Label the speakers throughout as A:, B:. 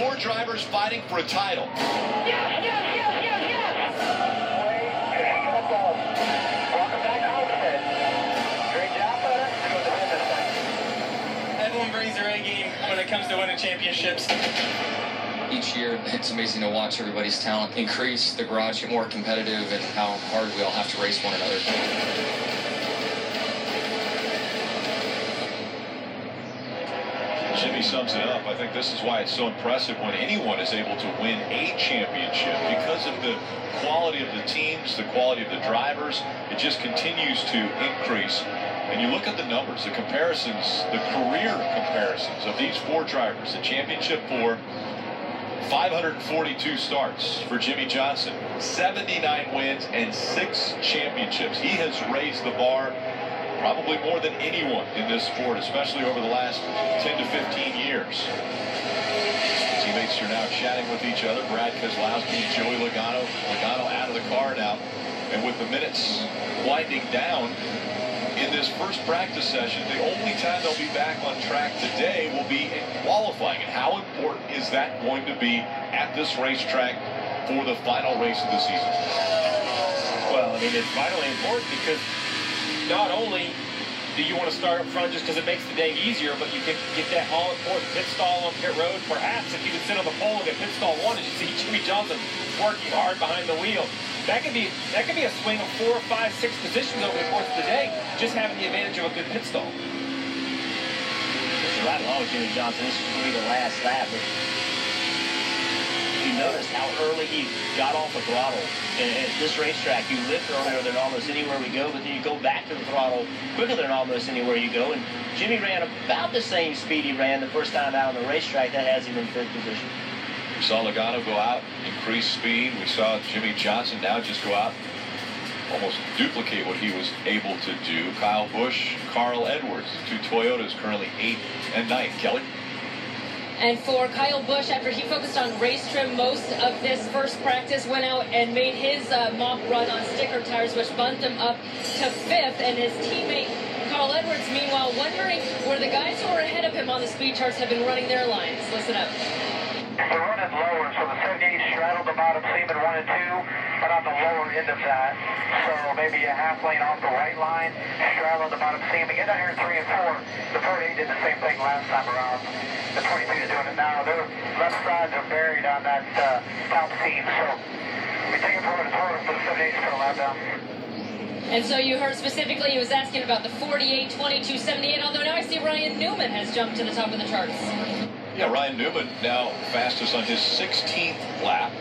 A: 4 drivers fighting for a title.
B: Yes, yes, yes, yes, yes! Welcome back to Homestead. Great job, fellas. Go to the finish line.
C: Everyone brings their A game when it comes to winning championships.
D: Each year, it's amazing to watch everybody's talent increase, the garage get more competitive, and how hard we all have to race one another.
A: Jimmy sums it up. I think this is why it's so impressive when anyone is able to win a championship, because of the quality of the teams, the quality of the drivers. It just continues to increase. And you look at the numbers, the comparisons, the career comparisons of these 4 drivers. The championship 4, 542 starts for Jimmy Johnson, 79 wins and 6 championships. He has raised the bar probably more than anyone in this sport, especially over the last 10 to 15 years. Teammates are now chatting with each other. Brad Keselowski and Joey Logano. Logano out of the car now. And with the minutes winding down in this first practice session, the only time they'll be back on track today will be in qualifying. And how important is that going to be at this racetrack for the final race of the season?
C: Well, I mean, it's vitally important because not only do you want to start up front just because it makes the day easier, but you can get that all-important pit stall on pit road. Perhaps if you could sit on the pole and get pit stall 1, as you see Jimmy Johnson working hard behind the wheel. That could be a swing of 4, 5, 6 positions over the course of the day, just having the advantage of a good pit stall.
E: It's right along with Jimmy Johnson. This is going to be the last lap. But you notice how early he got off the throttle. And at this racetrack, you lift earlier than almost anywhere we go, but then you go back to the throttle quicker than almost anywhere you go. And Jimmy ran about the same speed he ran the first time out on the racetrack. That has him in 5th position.
A: We saw Logano go out, increase speed. We saw Jimmy Johnson now just go out, almost duplicate what he was able to do. Kyle Busch, Carl Edwards, 2 Toyotas, currently 8th and 9th. Kelly?
F: And for Kyle Busch, after he focused on race trim most of this first practice, went out and made his mock run on sticker tires, which bumped him up to 5th. And his teammate Carl Edwards, meanwhile, wondering where the guys who are ahead of him on the speed charts have been running their lines. Listen up.
B: We're running lower, so the 78 straddled the bottom seam in 1 and 2, but on the lower end of that. So maybe a half lane off the right line, straddling the bottom seam. Again, down here in 3 and 4, the 48 did the same thing last time around. The 22 is doing it now. Their left sides are buried on that top seam, so we take it for what it's worth, but the 78 is still allowed down.
F: And so you heard specifically he was asking about the 48, 22, 78, although now I see Ryan Newman has jumped to the top of the charts.
A: Yeah, Ryan Newman now fastest on his 16th lap.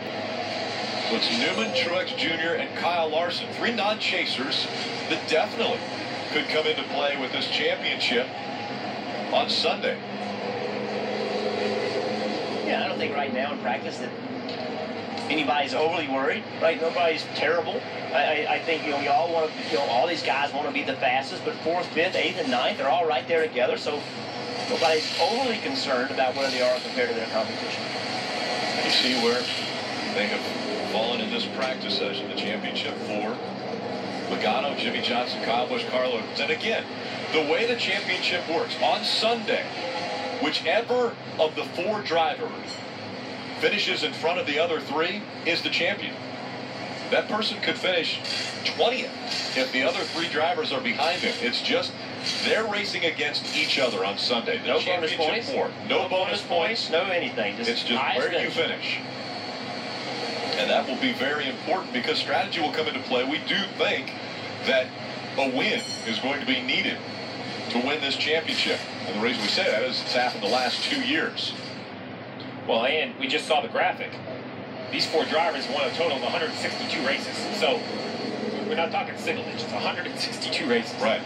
A: So it's Newman, Truex Jr., and Kyle Larson. 3 non-chasers that definitely could come into play with this championship on Sunday.
E: Yeah, I don't think right now in practice that anybody's overly worried, right? Nobody's terrible. I think, we all want to, all these guys want to be the fastest, but 4th, 5th, 8th, and 9th, they're all right there together, so nobody's overly concerned about where they are compared to their competition.
A: You see where they have fallen in this practice session, the championship 4. Logano, Jimmy Johnson, Kyle Busch, Carl Edwards. And again, the way the championship works, on Sunday, whichever of the 4 drivers finishes in front of the other 3 is the champion. That person could finish 20th if the other 3 drivers are behind him. It's just they're racing against each other on Sunday.
E: No bonus points.
A: 4. No bonus points.
E: No anything.
A: It's just where do you finish? And that will be very important because strategy will come into play. We do think that a win is going to be needed to win this championship. And the reason we say that is it's happened the last 2 years.
C: Well, and we just saw the graphic. These 4 drivers won a total of 162 races. So we're not talking single digits, 162 races.
A: Right.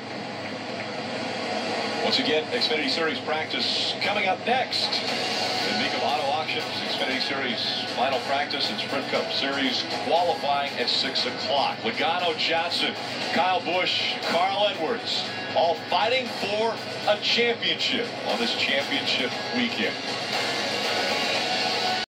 A: Once again, Xfinity Series practice coming up next. The Mecum Auto Auctions, Xfinity Series final practice and Sprint Cup Series qualifying at 6 o'clock. Logano, Johnson, Kyle Busch, Carl Edwards, all fighting for a championship on this championship weekend.